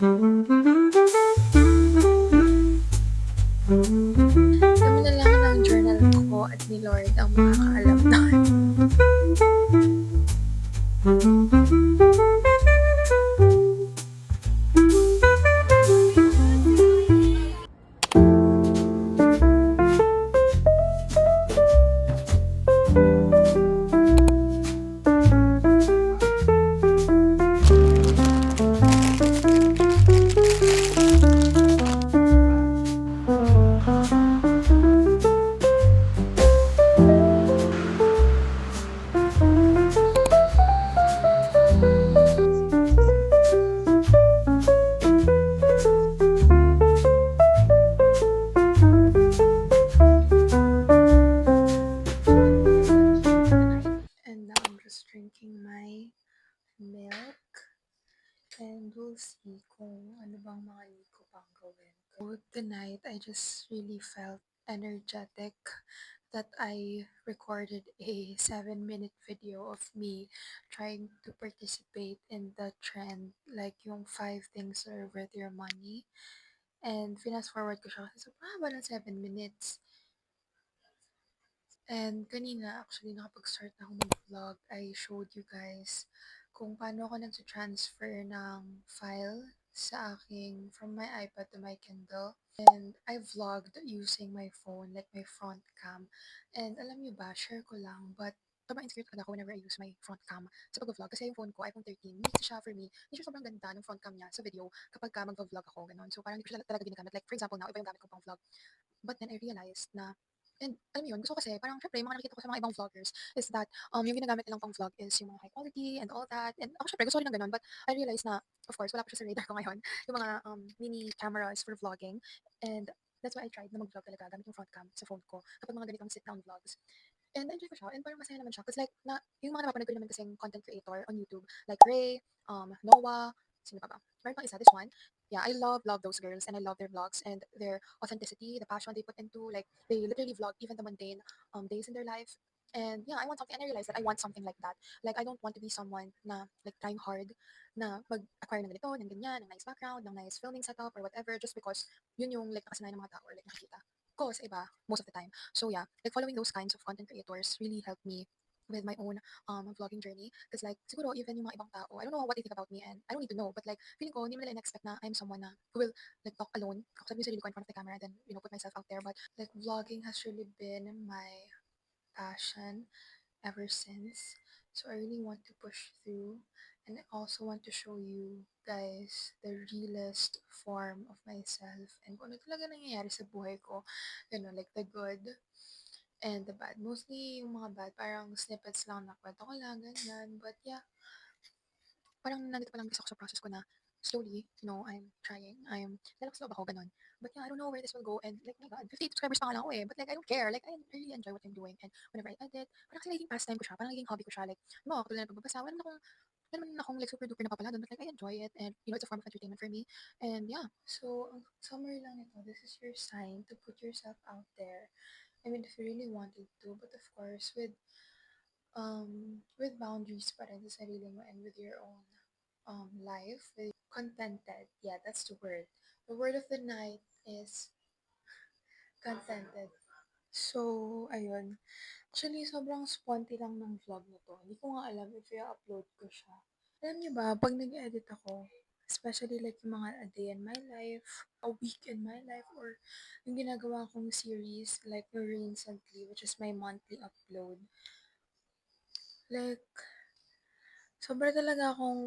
Kami na lang ng journal ko at ni Lord ang makakaalam nun. And now I'm just drinking my milk. And we'll see kung ano bang mga need ko pang gawin. So tonight, I just really felt energetic that I recorded a 7-minute video of me trying to participate in the trend, like yung 5 things that are worth your money. And fast forward ko siya kasi sobrang haba ng 7 minutes. And kanina, actually, nakapag-start na ako mag-vlog. I showed you guys kung paano ako nag-transfer ng file sa aking, from my iPad to my Kindle. And I vlogged using my phone, like my front cam. And alam niyo ba, share ko lang, but sobrang insecure talaga ako whenever I use my front cam sa pag-vlog. Kasi yung phone ko, iPhone 13, hindi siya for me. Hindi siya sobrang ganda ng front cam niya sa video kapag ka mag-vlog ako, ganun. So parang hindi ko siya talaga ginagamit. Like, for example, now, iba yung gamit ko pang vlog. But then I realized na, and alam mo yun, gusto ko kasi, parang syempre, yung mga nakikita ko sa mga ibang vloggers is that yung ginagamit nilang pang vlog is yung mga high quality and all that. And ako syempre, gusto ko rin ng ganun. But I realized na, of course, wala pa siya sa radar ko ngayon. Yung mga mini cameras for vlogging. And that's why I tried na mag-vlog talaga gamit yung front cam sa phone ko kapag mga ganitong sit-down vlogs. And enjoy ko siya. And parang masaya naman siya. Kasi like, yung mga napapanood ko naman kasing content creator on YouTube, like Ray, Noah, sino pa ba? Meron pang isa, this one. Yeah, I love those girls and I love their vlogs and their authenticity, the passion they put into, like, they literally vlog even the mundane days in their life. And yeah, I want something, and I realized that I want something like that. Like, I don't want to be someone na, like, trying hard na mag-acquire ng ganito, ng ganyan, ng nice background, ng nice filming setup, or whatever, just because yun yung, like, nakasanayan ng mga tao or, like, nakikita ko sa iba most of the time. So yeah, like, following those kinds of content creators really helped me with my own vlogging journey. Because like, siguro even yung mga ibang tao, I don't know what they think about me and I don't need to know, but like, feeling ko, hindi mo nila in-expect na I'm someone na who will like talk alone. Kakusap yung sarili ko in front of the camera and then, put myself out there. But like, vlogging has really been my passion ever since. So I really want to push through, and I also want to show you guys the realest form of myself and kung ano talaga nangyayari sa buhay ko. Like the good and the bad. Mostly yung mga bad, parang snippets lang na kwento ko lang, ganyan. But yeah, parang nandito pa lang kasi ako sa process ko na slowly, I'm trying. Nalakas loob ako, ganun. But yeah, I don't know where this will go. And like, my God, 58 subscribers pa nga lang ako eh. But like, I don't care. Like, I really enjoy what I'm doing. And whenever I edit, parang kasi naging pastime ko siya. Parang naging hobby ko siya. Like, katulad ng pagbabasa, wala naman akong like super duper napapala doon. But like, I enjoy it. And it's a form of entertainment for me. And yeah, so, ang summary lang ito. This is your sign to put yourself out there. I mean, if you really wanted to, but of course, with boundaries pa rin sa sarili mo and with your own life, with contented. Yeah, that's the word. The word of the night is contented. So, ayun. Actually, sobrang sponty lang ng vlog na to. Hindi ko nga alam if i-upload ko siya. Alam niyo ba, pag nag-edit ako, especially like yung mga a day in my life, a week in my life, or yung ginagawa kong series, like recently, which is my monthly upload. Like, sobra talaga akong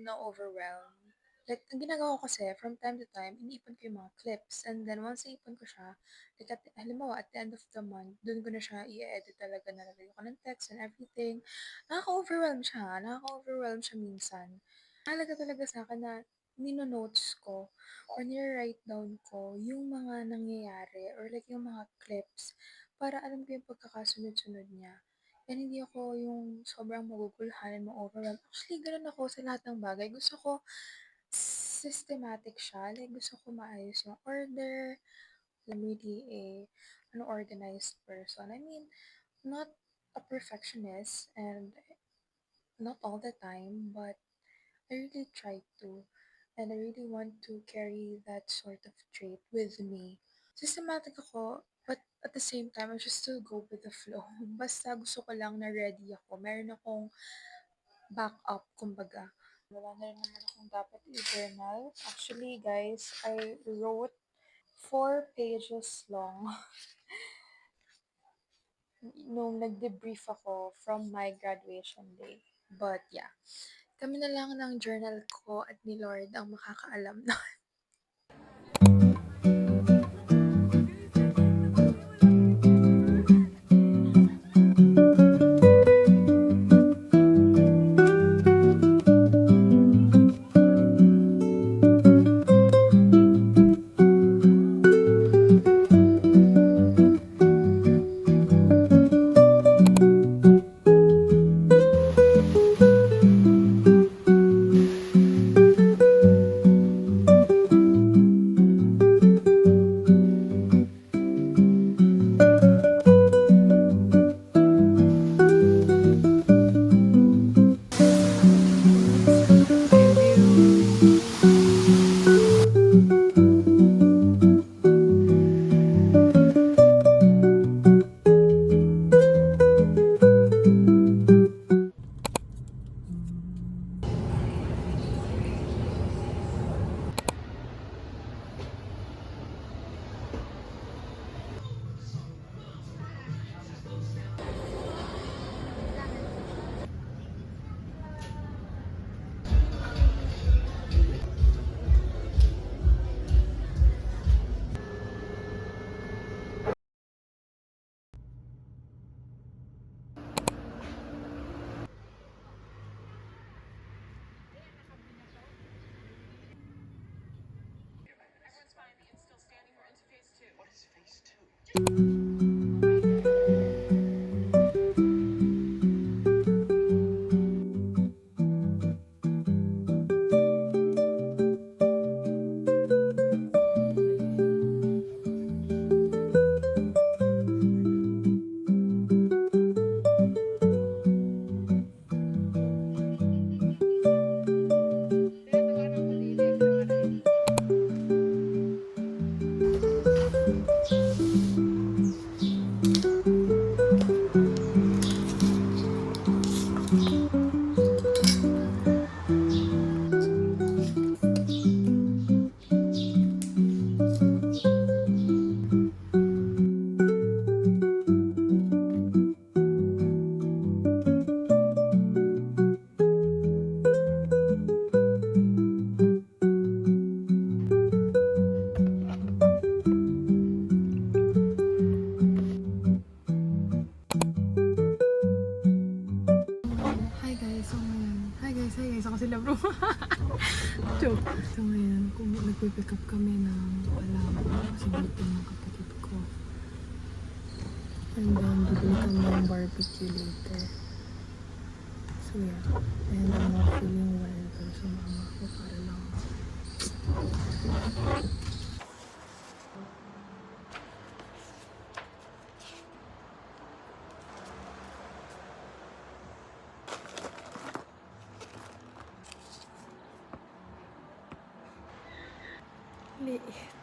na-overwhelm. Like, ang ginagawa ko kasi, from time to time, iniipon ko yung mga clips. And then, once naipon ko siya, like, halimbawa, at the end of the month, dun ko na siya i-edit talaga, nalagay ko ng text and everything. Nakaka-overwhelm siya minsan. Mahalaga talaga sa akin na nino-notes ko or nire-write down ko yung mga nangyayari or like yung mga clips para alam ko yung pagkakasunod-sunod niya. And hindi ako yung sobrang maguguluhan and ma-overwhelm. Actually, ganun ako sa lahat ng bagay. Gusto ko systematic siya. Like, gusto ko maayos yung order. I'm really an organized person. I mean, not a perfectionist and not all the time, but I really try to. and I really want to carry that sort of trait with me. Systematic ako, but at the same time, I just still go with the flow. Basta gusto ko lang na ready ako. Meron akong backup, kumbaga. Wala na rin naman akong dapat i-journal. Actually, guys, I wrote 4 pages long nung nag-debrief ako from my graduation day. But yeah, kami na lang ng journal ko at ni Lord ang makakaalam na. Hi guys, ako sila bro. Joke. So ngayon, kung nagpipick up kami ng alam, kasi birthday ng kapatid ko. And then, bibili kami ng barbecue later. So yeah, and I'm not feeling well, pero sumama ako para lang. Late.